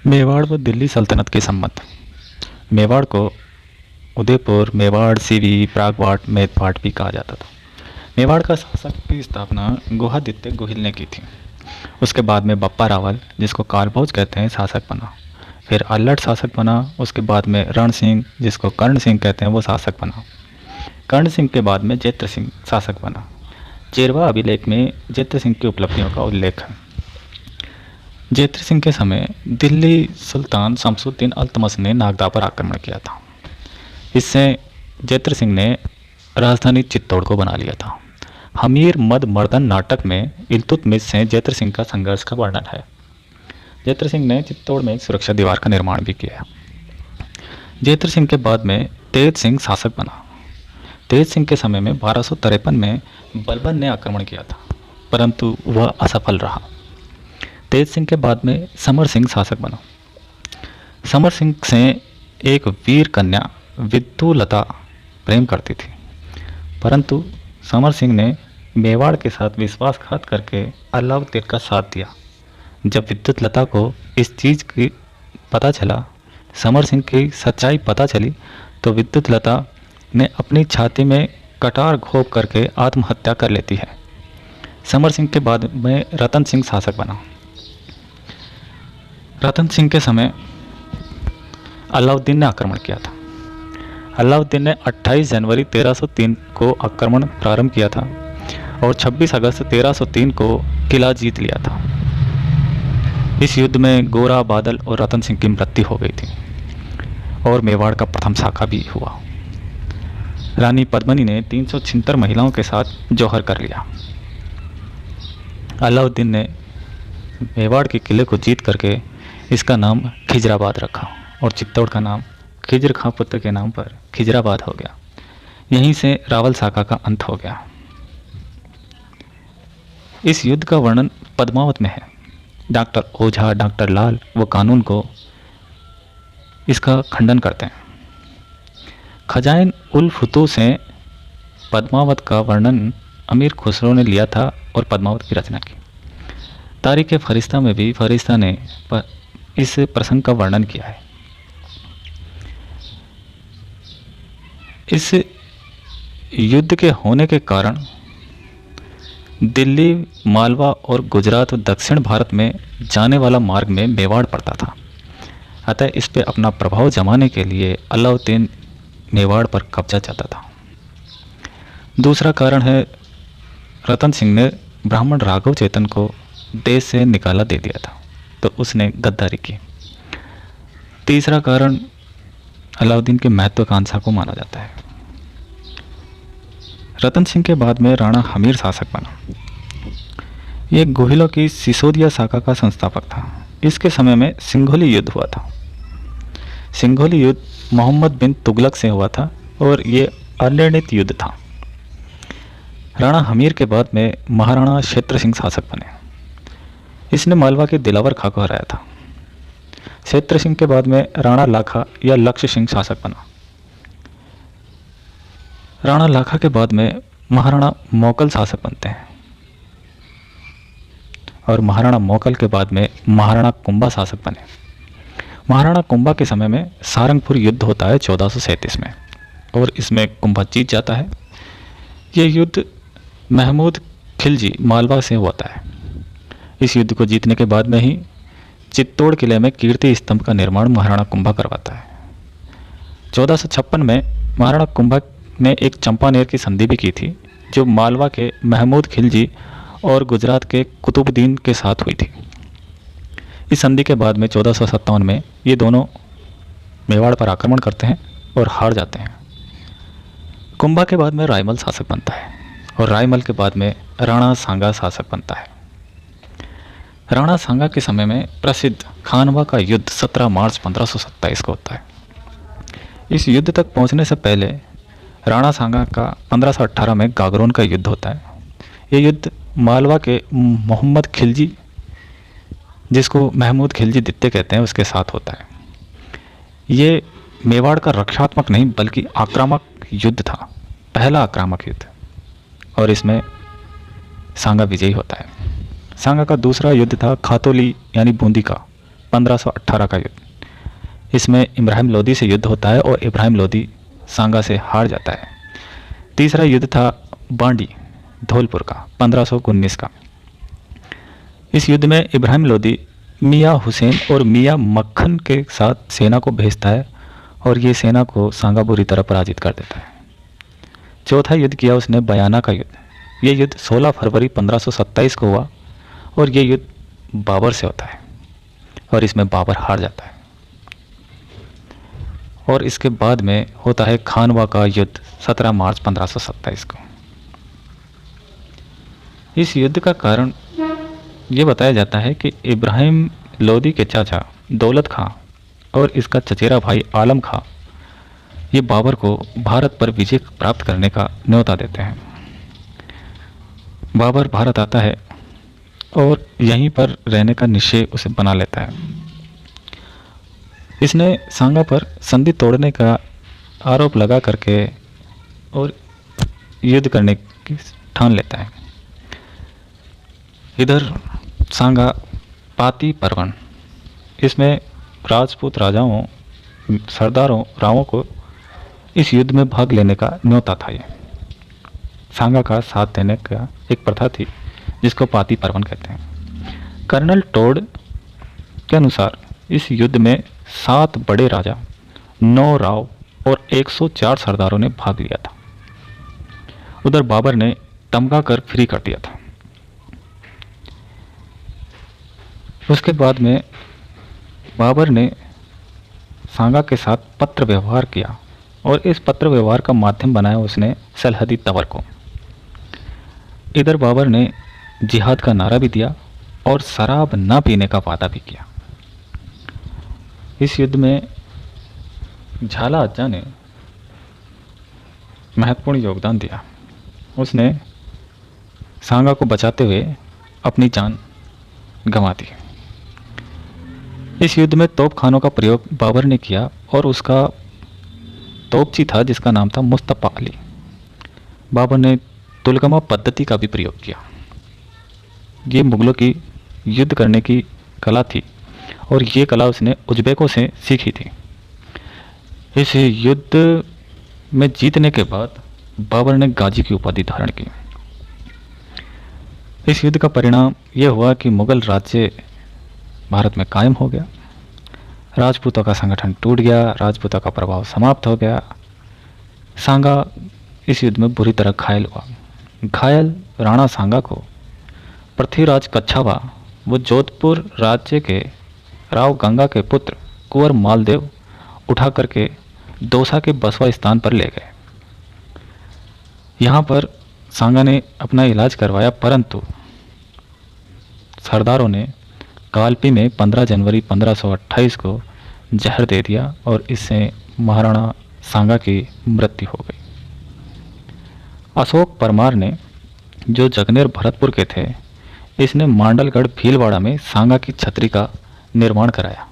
मेवाड़ व दिल्ली सल्तनत के संबंध। मेवाड़ को उदयपुर, मेवाड़, सीरी, प्रागवाट, मेदपाट भी कहा जाता था। मेवाड़ का शासक की स्थापना गुहादित्य गोहिल ने की थी। उसके बाद में बप्पा रावल, जिसको कालभोज कहते हैं, शासक बना। फिर अल्लड़ शासक बना। उसके बाद में रण सिंह, जिसको कर्ण सिंह कहते हैं, वो शासक बना। कर्ण सिंह के बाद में जैत्र सिंह शासक बना। चेरवा अभिलेख में जैत्र सिंह की उपलब्धियों का उल्लेख है। जैत्र सिंह के समय दिल्ली सुल्तान शमसुद्दीन अल्तमश ने नागदा पर आक्रमण किया था। इससे जैत्र सिंह ने राजधानी चित्तौड़ को बना लिया था। हमीर मद मर्दन नाटक में इल्तुतमिश से जैत्र सिंह का संघर्ष का वर्णन है। जैत्र सिंह ने चित्तौड़ में एक सुरक्षा दीवार का निर्माण भी किया। जैत्र सिंह के बाद में तेज सिंह शासक बना। तेज सिंह के समय में 1253 में बलबन ने आक्रमण किया था, परंतु वह असफल रहा। तेज सिंह के बाद में समर सिंह शासक बना। समर सिंह से एक वीर कन्या विद्युलता प्रेम करती थी, परंतु समर सिंह ने मेवाड़ के साथ विश्वासघात करके अलाउद्दीन का साथ दिया। जब विद्युलता को इस चीज़ की पता चला, समर सिंह की सच्चाई पता चली, तो विद्युलता ने अपनी छाती में कटार घोंप करके आत्महत्या कर लेती है। समर सिंह के बाद में रतन सिंह शासक बना। रतन सिंह के समय अलाउद्दीन ने आक्रमण किया था। अलाउद्दीन ने 28 जनवरी 1303 को आक्रमण प्रारंभ किया था और 26 अगस्त 1303 को किला जीत लिया था। इस युद्ध में गोरा, बादल और रतन सिंह की मृत्यु हो गई थी और मेवाड़ का प्रथम शाखा भी हुआ। रानी पद्मिनी ने 376 महिलाओं के साथ जौहर कर लिया। अलाउद्दीन ने मेवाड़ के किले को जीत करके इसका नाम खिजराबाद रखा और चित्तौड़ का नाम खिजर खां पुत्र के नाम पर खिजराबाद हो गया। यहीं से रावल शाखा का अंत हो गया। इस युद्ध का वर्णन पद्मावत में है। डॉक्टर ओझा, डॉक्टर लाल वो कानून को इसका खंडन करते हैं। खजाइन उल फुतू से पद्मावत का वर्णन अमीर खुसरो ने लिया था और पद्मावत की रचना की। तारीख़ फरिश्ता में भी फरिश्ता ने इस प्रसंग का वर्णन किया है। इस युद्ध के होने के कारण दिल्ली, मालवा और गुजरात व दक्षिण भारत में जाने वाला मार्ग में मेवाड़ पड़ता था। अतः इस पर अपना प्रभाव जमाने के लिए अलाउद्दीन मेवाड़ पर कब्जा चाहता था। दूसरा कारण है रतन सिंह ने ब्राह्मण राघव चेतन को देश से निकाला दे दिया था, तो उसने गद्दारी की। तीसरा कारण अलाउद्दीन की महत्वाकांक्षा को माना जाता है। रतन सिंह के बाद में राणा हमीर शासक बना। ये गोहिलों की सिसोदिया शाखा का संस्थापक था। इसके समय में सिंघोली युद्ध हुआ था। सिंघोली युद्ध मोहम्मद बिन तुगलक से हुआ था और ये अनिर्णित युद्ध था। राणा हमीर के बाद में महाराणा क्षेत्र सिंह शासक बने। इसने मालवा के दिलावर खां को हराया था। क्षेत्र सिंह के बाद में राणा लाखा या लक्ष्य सिंह शासक बना। राणा लाखा के बाद में महाराणा मोकल शासक बनते हैं और महाराणा मोकल के बाद में महाराणा कुंभा शासक बने। महाराणा कुंभा के समय में सारंगपुर युद्ध होता है 1437 में और इसमें कुंभा जीत जाता है। ये युद्ध महमूद खिलजी मालवा से होता है। इस युद्ध को जीतने के बाद में ही चित्तौड़ किले में कीर्ति स्तंभ का निर्माण महाराणा कुंभा करवाता है। 1456 में महाराणा कुंभा ने एक चंपानेर की संधि भी की थी, जो मालवा के महमूद खिलजी और गुजरात के कुतुबुद्दीन के साथ हुई थी। इस संधि के बाद में 1457 में ये दोनों मेवाड़ पर आक्रमण करते हैं और हार जाते हैं। कुंभा के बाद में रायमल शासक बनता है और रायमल के बाद में राणा सांगा शासक बनता है। राणा सांगा के समय में प्रसिद्ध खानवा का युद्ध 17 मार्च 1527 को होता है। इस युद्ध तक पहुंचने से पहले राणा सांगा का 1518 में गागरोन का युद्ध होता है। ये युद्ध मालवा के मोहम्मद खिलजी, जिसको महमूद खिलजी द्वितीय कहते हैं, उसके साथ होता है। ये मेवाड़ का रक्षात्मक नहीं बल्कि आक्रामक युद्ध था, पहला आक्रामक युद्ध, और इसमें सांगा विजयी होता है। सांगा का दूसरा युद्ध था खातोली यानी बूंदी का, 1518 का युद्ध। इसमें इब्राहिम लोदी से युद्ध होता है और इब्राहिम लोदी सांगा से हार जाता है। तीसरा युद्ध था बांडी धौलपुर का 1519 का। इस युद्ध में इब्राहिम लोदी मियाँ हुसैन और मियाँ मक्खन के साथ सेना को भेजता है और ये सेना को सांगा बुरी तरह पराजित कर देता है। चौथा युद्ध किया उसने बयाना का युद्ध। ये युद्ध 16 फरवरी 1527 को हुआ और ये युद्ध बाबर से होता है और इसमें बाबर हार जाता है। और इसके बाद में होता है खानवा का युद्ध 17 मार्च 1527 को। इस युद्ध का कारण ये बताया जाता है कि इब्राहिम लोदी के चाचा दौलत खां और इसका चचेरा भाई आलम खां ये बाबर को भारत पर विजय प्राप्त करने का न्योता देते हैं। बाबर भारत आता है और यहीं पर रहने का निश्चय उसे बना लेता है। इसने सांगा पर संधि तोड़ने का आरोप लगा करके और युद्ध करने की ठान लेता है। इधर सांगा पाती पर्वन, इसमें राजपूत राजाओं सरदारों रावों को इस युद्ध में भाग लेने का न्योता था। ये सांगा का साथ देने का एक प्रथा थी जिसको पाती पर्वन कहते हैं। कर्नल टोड के अनुसार इस युद्ध में 7 बड़े राजा, 9 राव और 104 सरदारों ने भाग लिया था। उधर बाबर ने तमगा कर फ्री कर दिया था। उसके बाद में बाबर ने सांगा के साथ पत्र व्यवहार किया और इस पत्र व्यवहार का माध्यम बनाया उसने सलहदी तवर को। इधर बाबर ने जिहाद का नारा भी दिया और शराब न पीने का वादा भी किया। इस युद्ध में झाला अज्जा ने महत्वपूर्ण योगदान दिया। उसने सांगा को बचाते हुए अपनी जान गंवा दी। इस युद्ध में तोपखानों का प्रयोग बाबर ने किया और उसका तोपची था जिसका नाम था मुस्तफा अली। बाबर ने तुलगमा पद्धति का भी प्रयोग किया। ये मुगलों की युद्ध करने की कला थी और ये कला उसने उज्बेकों से सीखी थी। इस युद्ध में जीतने के बाद बाबर ने गाजी की उपाधि धारण की। इस युद्ध का परिणाम यह हुआ कि मुगल राज्य भारत में कायम हो गया। राजपूतों का संगठन टूट गया, राजपूतों का प्रभाव समाप्त हो गया। सांगा इस युद्ध में बुरी तरह घायल हुआ। घायल राणा सांगा को पृथ्वीराज कच्छावा वो जोधपुर राज्य के राव गंगा के पुत्र कुंवर मालदेव उठा करके दौसा के बसवा स्थान पर ले गए। यहाँ पर सांगा ने अपना इलाज करवाया, परंतु सरदारों ने कालपी में 15 जनवरी 1528 को जहर दे दिया और इससे महाराणा सांगा की मृत्यु हो गई। अशोक परमार ने, जो जगनेर भरतपुर के थे, इसने मांडलगढ़ भीलवाड़ा में सांगा की छतरी का निर्माण कराया।